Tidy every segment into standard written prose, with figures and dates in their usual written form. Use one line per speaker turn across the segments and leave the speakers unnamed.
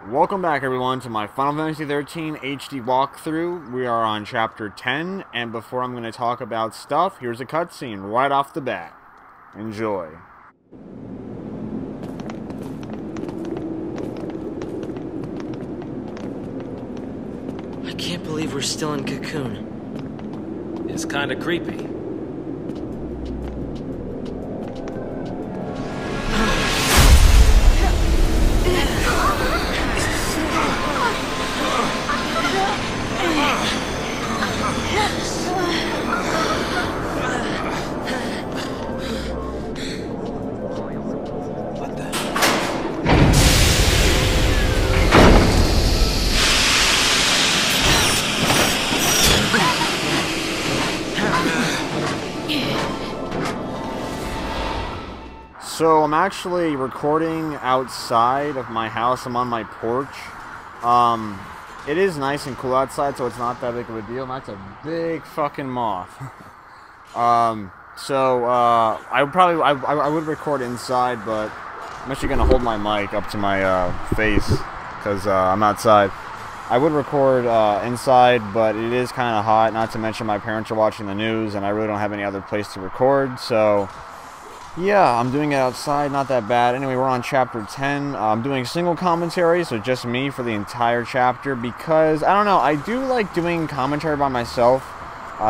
Welcome back everyone to my Final Fantasy XIII HD walkthrough. We are on Chapter 10, and before I'm going to talk about stuff, here's a cutscene right off the bat. Enjoy.
I can't believe we're still in Cocoon.
It's kinda creepy. What the?
So I'm actually recording outside of my house. I'm on my porch. It is nice and cool outside, so it's not that big of a deal. And that's a big fucking moth. I would record inside, but I'm actually gonna hold my mic up to my face because I'm outside. I would record inside, but it is kind of hot. Not to mention my parents are watching the news, and I really don't have any other place to record. So yeah, I'm doing it outside, not that bad. Anyway, we're on Chapter 10. I'm doing single commentary, so just me for the entire chapter, because, I don't know, I do like doing commentary by myself.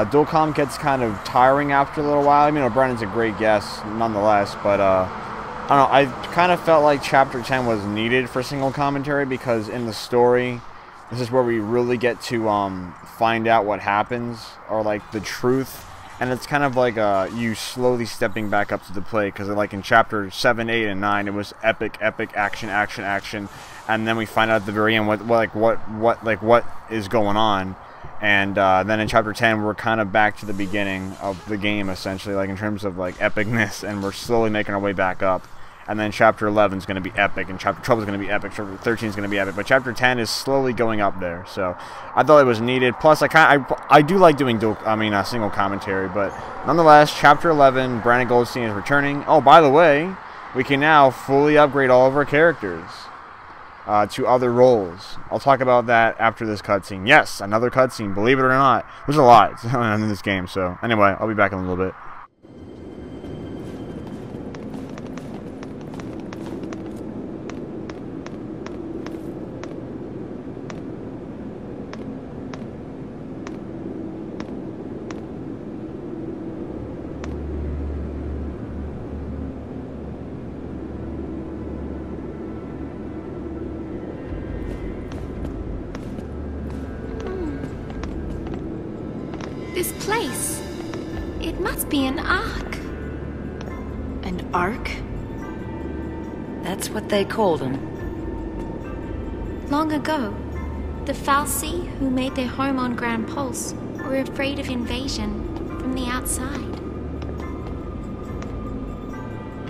Dual comm gets kind of tiring after a little while. I mean, Brennan's a great guest, nonetheless, but, I don't know, I kind of felt like Chapter 10 was needed for single commentary, because in the story, this is where we really get to, find out what happens, or, like, the truth. And it's kind of like you slowly stepping back up to the plate, because like in Chapter 7, 8, and 9, it was epic, action, and then we find out at the very end what is going on, and then in Chapter 10 we're kind of back to the beginning of the game essentially, like in terms of like epicness, and we're slowly making our way back up. And then Chapter 11 is going to be epic, and Chapter 12 is going to be epic, Chapter 13 is going to be epic, but Chapter 10 is slowly going up there, so I thought it was needed. Plus, I do like doing single commentary, but nonetheless, Chapter 11, Brandon Goldstein is returning. Oh, by the way, we can now fully upgrade all of our characters to other roles. I'll talk about that after this cutscene. Yes, another cutscene, believe it or not. There's a lot in this game, so anyway, I'll be back in a little bit.
This place, it must be an ark.
An ark?
That's what they called them.
Long ago, the Falsi who made their home on Grand Pulse were afraid of invasion from the outside.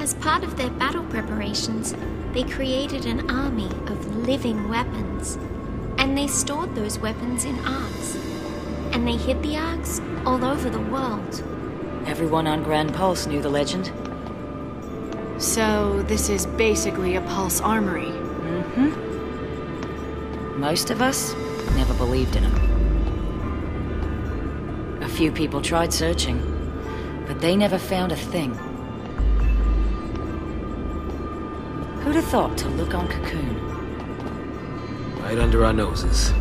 As part of their battle preparations, they created an army of living weapons, and they stored those weapons in arks. And they hid the arks all over the world.
Everyone on Grand Pulse knew the legend.
So, this is basically a Pulse armory.
Mm-hmm. Most of us never believed in them. A few people tried searching, but they never found a thing. Who'd have thought to look on Cocoon?
Right under our noses.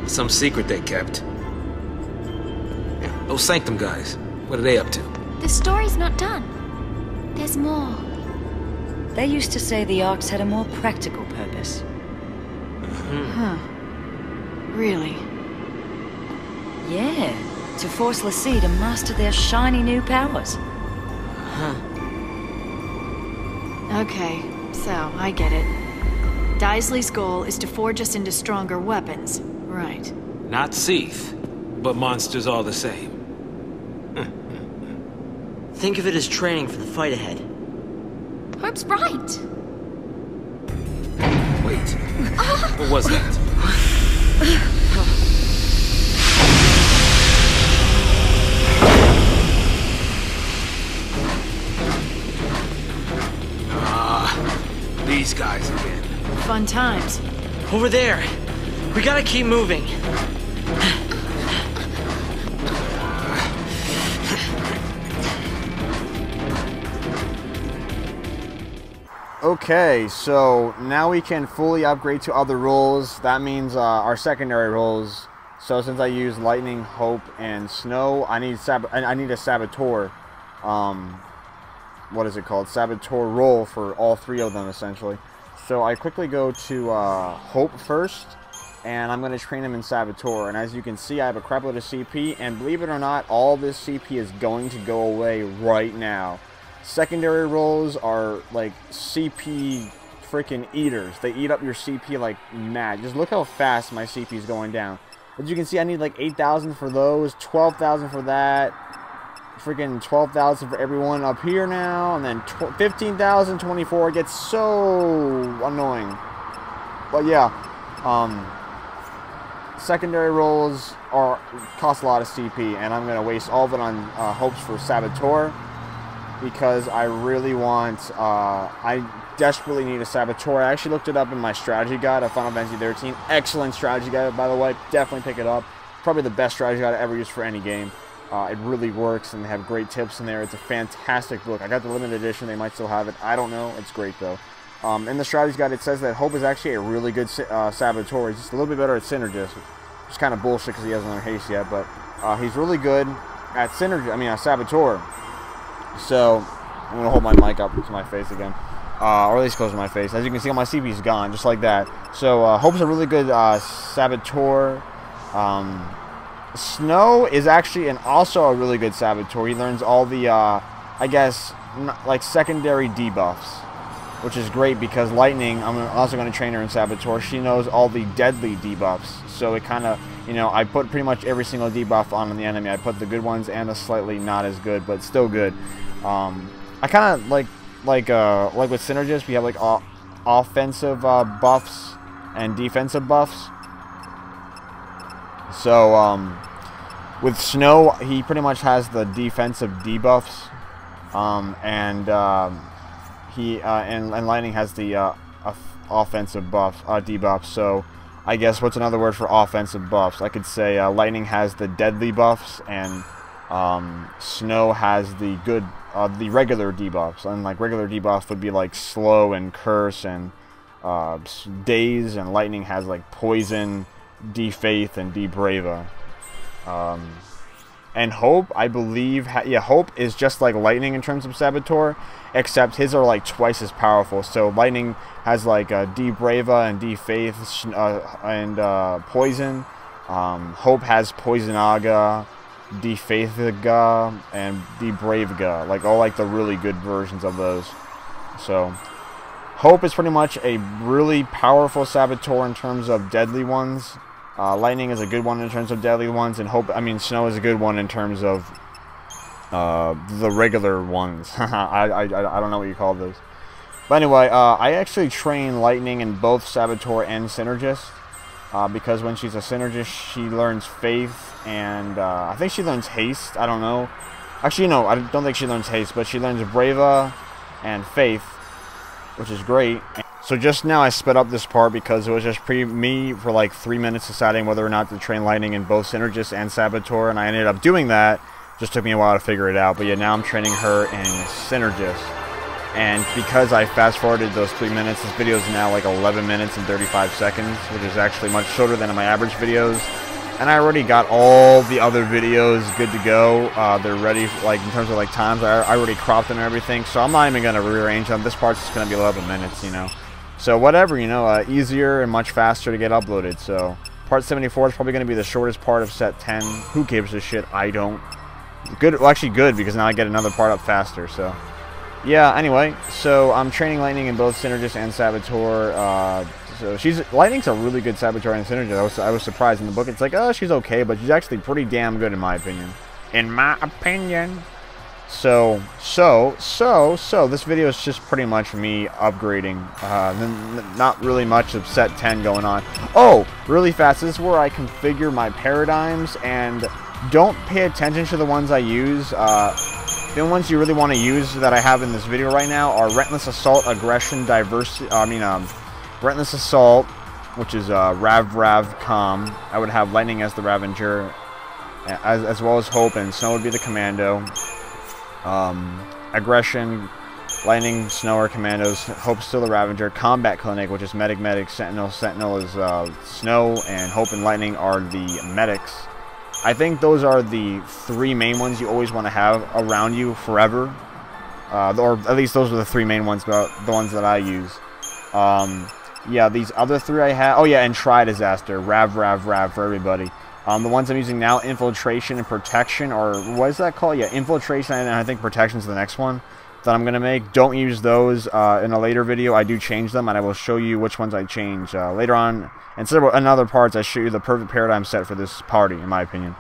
Some secret they kept. Those Sanctum guys, what are they up to?
The story's not done. There's more.
They used to say the arcs had a more practical purpose.
Huh. Really?
Yeah, to force l'Cie to master their shiny new powers.
Huh.
Okay, so I get it. Daisley's goal is to forge us into stronger weapons. Right.
Not XIII, but monsters all the same.
Think of it as training for the fight ahead.
Hope's right.
Wait, what was that? These guys again.
Fun times.
Over there. We gotta keep moving.
Okay, so now we can fully upgrade to other roles. That means our secondary roles. So since I use Lightning, Hope, and Snow, I need a Saboteur. What is it called? Saboteur role for all three of them, essentially. So I quickly go to Hope first, and I'm going to train him in Saboteur. And as you can see, I have a crap load of CP, and believe it or not, all this CP is going to go away right now. Secondary roles are like CP freaking eaters. They eat up your CP like mad. Just look how fast my CP is going down. As you can see, I need like 8,000 for those, 12,000 for that, freaking 12,000 for everyone up here now, and then 15,000, 24. It gets so annoying. But yeah, secondary roles cost a lot of CP, and I'm gonna waste all of it on hopes for Saboteur. Because I really want, I desperately need a Saboteur. I actually looked it up in my strategy guide of Final Fantasy XIII. Excellent strategy guide, by the way. Definitely pick it up. Probably the best strategy guide I ever used for any game. It really works, and they have great tips in there. It's a fantastic book. I got the limited edition. They might still have it. I don't know. It's great, though. In the strategy guide, it says that Hope is actually a really good Saboteur. He's just a little bit better at Synergist. Which is kind of bullshit because he hasn't learned Haste yet. But he's really good at Saboteur. So, I'm going to hold my mic up to my face again. Or at least close to my face. As you can see, all my CP is gone, just like that. So, Hope's a really good Saboteur. Snow is actually also a really good Saboteur. He learns all the, I guess, like secondary debuffs. Which is great because Lightning, I'm also going to train her in Saboteur. She knows all the deadly debuffs. So, it kind of, you know, I put pretty much every single debuff on the enemy. I put the good ones and the slightly not as good, but still good. I kind of like with Synergist, we have like offensive buffs and defensive buffs. So with Snow, he pretty much has the defensive debuffs, and Lightning has the offensive debuffs. So I guess what's another word for offensive buffs? I could say Lightning has the deadly buffs, and Snow has the good, the regular debuffs. And like regular debuffs would be like slow and curse and daze, and Lightning has like poison, defaith, and debrava. And Hope, I believe, Hope is just like Lightning in terms of Saboteur, except his are like twice as powerful. So Lightning has like debrava and defaith and poison. Hope has poisonaga, defaithaga, and debravaga, like all like the really good versions of those. So Hope is pretty much a really powerful Saboteur in terms of deadly ones. Lightning is a good one in terms of deadly ones, and Snow is a good one in terms of the regular ones. I don't know what you call those. But anyway, I actually train Lightning in both Saboteur and Synergist, because when she's a Synergist, she learns Faith, and I think she learns Haste. I don't know. Actually, no, I don't think she learns Haste, but she learns Brava and Faith, which is great. So just now I sped up this part because it was just me for like 3 minutes deciding whether or not to train Lightning in both Synergist and Saboteur, and I ended up doing that. Just took me a while to figure it out, but yeah, now I'm training her in Synergist. And because I fast forwarded those 3 minutes, this video is now like 11 minutes and 35 seconds, which is actually much shorter than my average videos. And I already got all the other videos good to go. They're ready, like in terms of like times. I already cropped them and everything, so I'm not even going to rearrange them. This part's just going to be 11 minutes, you know. So whatever, you know, easier and much faster to get uploaded. So part 74 is probably going to be the shortest part of set 10. Who gives a shit? I don't. Good, well, actually good, because now I get another part up faster. So yeah, anyway, so I'm training Lightning in both Synergist and Saboteur. So Lightning's a really good Saboteur and Synergist. I was surprised in the book. It's like, oh, she's okay, but she's actually pretty damn good in my opinion. In my opinion. So this video is just pretty much me upgrading. Not really much of set 10 going on. Oh, really fast, this is where I configure my paradigms, and don't pay attention to the ones I use. The only ones you really want to use that I have in this video right now are Relentless Assault, Aggression, Diversity, Relentless Assault, which is Rav Com. I would have Lightning as the Ravager, as well as Hope, and Snow would be the Commando. Aggression, Lightning, Snow are Commandos. Hope still the Ravager. Combat Clinic, which is Medic, Sentinel. Sentinel is Snow, and Hope and Lightning are the medics. I think those are the 3 main ones you always want to have around you forever. Or at least those are the 3 main ones, the ones that I use. Yeah, these other 3 I have. Oh yeah, and Tri-Disaster. Rav for everybody. The ones I'm using now, Infiltration and Protection, or what is that called? Yeah, Infiltration, and I think Protection's the next one that I'm going to make. Don't use those in a later video. I do change them, and I will show you which ones I change later on. And in other parts, I show you the perfect paradigm set for this party, in my opinion.